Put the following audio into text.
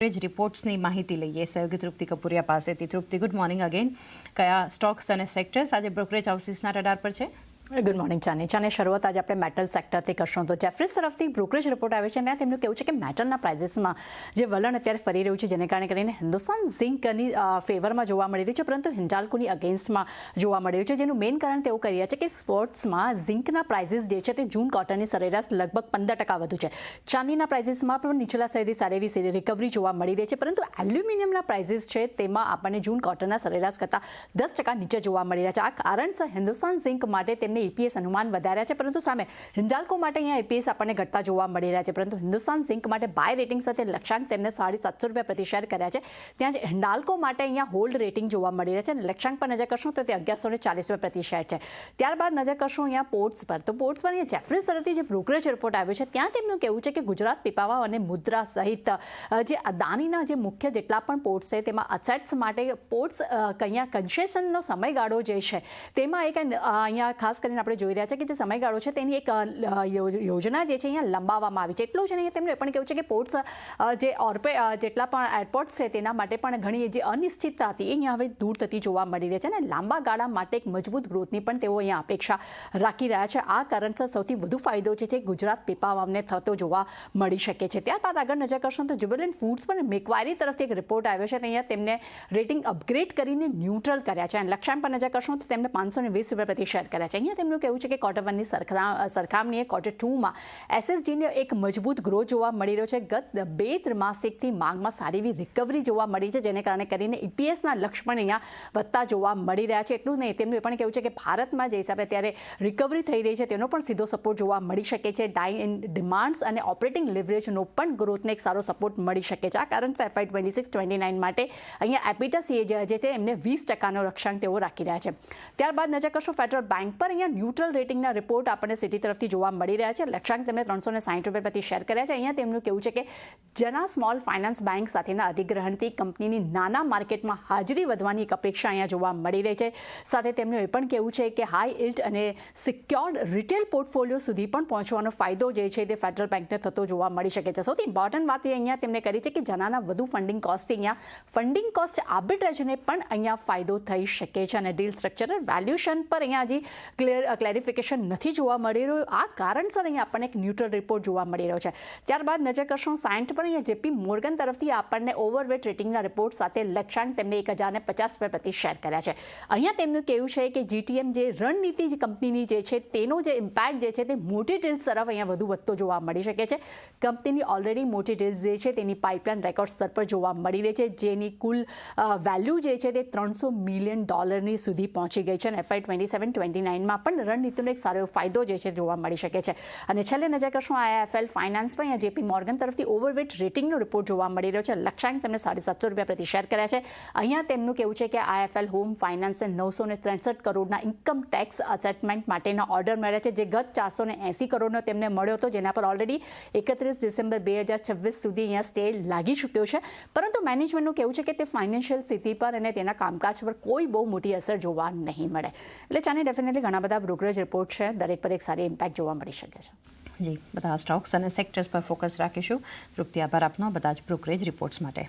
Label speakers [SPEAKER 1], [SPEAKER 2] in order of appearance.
[SPEAKER 1] રિપોર્ટ્સની માહિતી લઈએ સહયોગી તૃપ્તિ કપૂરિયા પાસેથી. તૃપ્તિ, ગુડ મોર્નિંગ અગેન. કયા સ્ટોક્સ અને સેક્ટર્સ આજે બ્રોકરેજ હાઉસીસના રડાર પર છે?
[SPEAKER 2] ગુડ મોર્નિંગ ચાની. શરૂઆત આજે આપણે મેટલ સેક્ટરથી કરશું. તો જેફરીઝ તરફથી બ્રોકરેજ રિપોર્ટ આવે છે. ત્યાં તેમનું કહેવું છે કે મેટલના પ્રાઇઝીસમાં જે વલણ અત્યારે ફરી રહ્યું છે, જેને કારણે કરીને હિન્દુસ્તાન ઝિંકની ફેવરમાં જોવા મળી રહ્યું છે, પરંતુ હિન્ડાલ્કોની અગેન્સ્ટમાં જોવા મળી રહ્યું છે. જેનું મેઇન કારણ તેવું કરી રહ્યા છે કે સ્પોર્ટ્સમાં ઝિંકના પ્રાઇઝીસ જે છે તે જૂન ક્વાર્ટરની સરેરાશ લગભગ 15% વધુ છે. ચાંદીના પ્રાઇઝીસમાં પણ નીચલા સૈદી સારી એવી રિકવરી જોવા મળી રહી છે, પરંતુ એલ્યુમિનિયમના પ્રાઇઝીસ છે તેમાં આપણને જૂન ક્વાર્ટરના સરેરાશ કરતાં 10% નીચે જોવા મળી રહ્યા છે. આ કારણસર હિન્દુસ્તાન ઝિંક માટે તેમને EPS અનુમાન વધાર્યા છે, પરંતુ સામે હિન્ડાલ્કો માટે અહીંયા EPS આપણને ઘટતા જોવા મળી રહ્યા છે. પરંતુ હિન્દુસ્તાન ઝિંક માટે બાય રેટિંગ સાથે લક્ષ્યાંક તેમને ₹750 પ્રતિ શેર કર્યા છે. ત્યાં જ હિન્ડાલ્કો માટે અહીંયા હોલ્ડ રેટિંગ જોવા મળી રહ્યા છે અને લક્ષ્યાંક પર નજર કરશું તો તે ₹1140 પ્રતિ શેર છે. ત્યારબાદ નજર કરશું અહીંયા પોર્ટ્સ પર. તો પોર્ટ્સ પર અહીંયા જેફરીઝ તરફથી જે બ્રોકરેજ રિપોર્ટ આવ્યો છે, ત્યાં તેમનું કહેવું છે કે ગુજરાત, પીપાવાવ અને મુદ્રા સહિત જે અદાનીના જે મુખ્ય જેટલા પણ પોર્ટ્સ છે તેમાં અસેટ્સ માટે પોર્ટ્સ અહીંયા કન્સેશનનો સમયગાળો જે છે તેમાં એક અહીંયા ખાસ કરીને આપણે જોઈ રહ્યા છે કે જે સમયગાળો છે તેની એક યોજના જે છે અહીંયા લંબાવવામાં આવી છે. એટલું જ નહીં, તેમનું એ પણ કહેવું છે કે પોર્ટ્સ જે જેટલા પણ એરપોર્ટ્સ છે તેના માટે પણ ઘણી જે અનિશ્ચિતતા હતી એ અહીંયા હવે દૂર થતી જોવા મળી રહી છે અને લાંબા ગાળા માટે એક મજબૂત ગ્રોથની પણ તેઓ અહીંયા અપેક્ષા રાખી રહ્યા છે. આ કારણસર સૌથી વધુ ફાયદો જે છે ગુજરાત પીપાવાવને થતો જોવા મળી શકે છે. ત્યારબાદ આગળ નજર કરશો તો જ્યુબિલન્ટ ફૂડ્સ પર મેક્વાયરી તરફથી એક રિપોર્ટ આવ્યો છે. અહીંયા તેમને રેટિંગ અપગ્રેડ કરીને ન્યુટ્રલ કર્યા છે અને લક્ષ્યાંક પર નજર કરશો તો તેમને ₹520 પ્રતિ શેર કર્યા છે. અહીંયા તેમનું કહેવું છે કે ક્વાર્ટર વનની સરખામણીએ ક્વાર્ટર ટુમાં SSGને એક મજબૂત ગ્રોથ જોવા મળી રહ્યો છે. ગત 2 ત્રિમાસિકથી માંગમાં સારી એવી રિકવરી જોવા મળી છે, જેને કારણે કરીને EPSના લક્ષ્ય પણ અહીંયા વધતા જોવા મળી રહ્યા છે. એટલું નહીં, તેમનું એ પણ કહેવું છે કે ભારતમાં જે હિસાબે અત્યારે રિકવરી થઈ રહી છે તેનો પણ સીધો સપોર્ટ જોવા મળી શકે છે. ડિમાન્ડ્સ અને ઓપરેટિંગ લિવરેજનો પણ ગ્રોથને એક સારો સપોર્ટ મળી શકે છે. આ કારણસર FY 26-29 માટે અહીંયા એપિટા CAGR જે છે એમને 20%નો લક્ષ્યાંક તેઓ રાખી રહ્યા છે. ત્યારબાદ નજર કરશો ફેડરલ બેંક પર. અહીંયા ન્યુટ્રલ રેટિંગના રિપોર્ટ આપણને સિટી તરફથી જોવા મળી રહ્યા છે. લક્ષ્યાંક તેમને ₹360 પ્રતિ શેર કર્યા છે. અહીંયા તેમનું કહેવું છે કે જના સ્મોલ ફાઇનાન્સ બેંક સાથેના અધિગ્રહણથી કંપનીની નાના માર્કેટમાં હાજરી વધવાની એક અપેક્ષા અહીંયા જોવા મળી રહી છે. સાથે તેમનું એ પણ કહેવું છે કે હાઈ ઇલ્ડ અને સિક્યોર્ડ રિટેલ પોર્ટફોલિયો સુધી પણ પહોંચવાનો ફાયદો જે છે તે ફેડરલ બેંકને થતો જોવા મળી શકે છે. સૌથી ઇમ્પોર્ટન્ટ વાત એ અહીંયા તેમણે કરી છે કે જનાના વધુ ફંડિંગ કોસ્ટથી અહીંયા ફંડિંગ કોસ્ટ આર્બિટ્રેજને પણ અહીંયા ફાયદો થઈ શકે છે અને ડીલ સ્ટ્રક્ચર વેલ્યુએશન પર અહીંયા હજી ક્લેરિફિકેશન નથી જોવા મળી રહ્યું. આ કારણસર અહીંયા આપણને એક ન્યુટ્રલ રિપોર્ટ જોવા મળી રહ્યો છે. ત્યારબાદ નજર કરશું સાયન્ટ પર. અહીંયા JP મોર્ગન તરફથી આપણને ઓવરવેટ રેટિંગના રિપોર્ટ સાથે લક્ષ્યાંક તેમને ₹1050 પ્રતિ શેર કર્યા છે. અહીંયા તેમનું કહેવું છે કે GTM જે રણનીતિ કંપનીની જે છે તેનો જે ઇમ્પેક્ટ જે છે તે મોટી ડીલ્સ તરફ અહીંયા વધુ વધતો જોવા મળી શકે છે. કંપનીની ઓલરેડી મોટી ડીલ્સ જે છે તેની પાઇપલાઇન રેકોર્ડ સ્તર પર જોવા મળી રહી છે, જેની કુલ વેલ્યુ જે છે તે $300 મિલિયન સુધી પહોંચી ગઈ છે અને FY 27-29માં પણ રણનીતિનો એક સારો ફાયદો જે છે જોવા મળી શકે છે. અને છેલ્લે નજર કરશું IIFL ફાઇનાન્સ પર. અહીંયા JP મોર્ગન તરફથી ઓવરવેટ રેટિંગનો રિપોર્ટ જોવા મળી રહ્યો છે. લક્ષ્યાંક તેમને ₹750 પ્રતિ શેર કર્યા છે. અહીંયા તેમનું કહેવું છે કે IIFL હોમ ફાઇનાન્સે ₹963 કરોડના ઇન્કમ ટેક્સ અસેટમેન્ટ માટેના ઓર્ડર મળ્યા છે, જે ગત ₹480 કરોડનો તેમને મળ્યો હતો, જેના પર ઓલરેડી 31 ડિસેમ્બર 2026 સુધી અહીંયા સ્ટે લાગી ચૂક્યો છે. પરંતુ મેનેજમેન્ટનું કહેવું છે કે તે ફાઇનાન્શિયલ સ્થિતિ પર અને તેના કામકાજ પર કોઈ બહુ મોટી અસર જોવા નહીં મળે. એટલે ચાને ડેફિનેટલી ઘણા બધા બ્રોકરેજ રિપોર્ટ છે, દરેક પર એક સારી ઇમ્પેક્ટ જોવા મળી શકે છે.
[SPEAKER 1] જી, બધા સ્ટોક્સ અને સેક્ટર્સ પર ફોકસ રાખીશું. તૃપ્તિ, આભાર આપનો બધા જ બ્રોકરેજ રિપોર્ટ્સ માટે.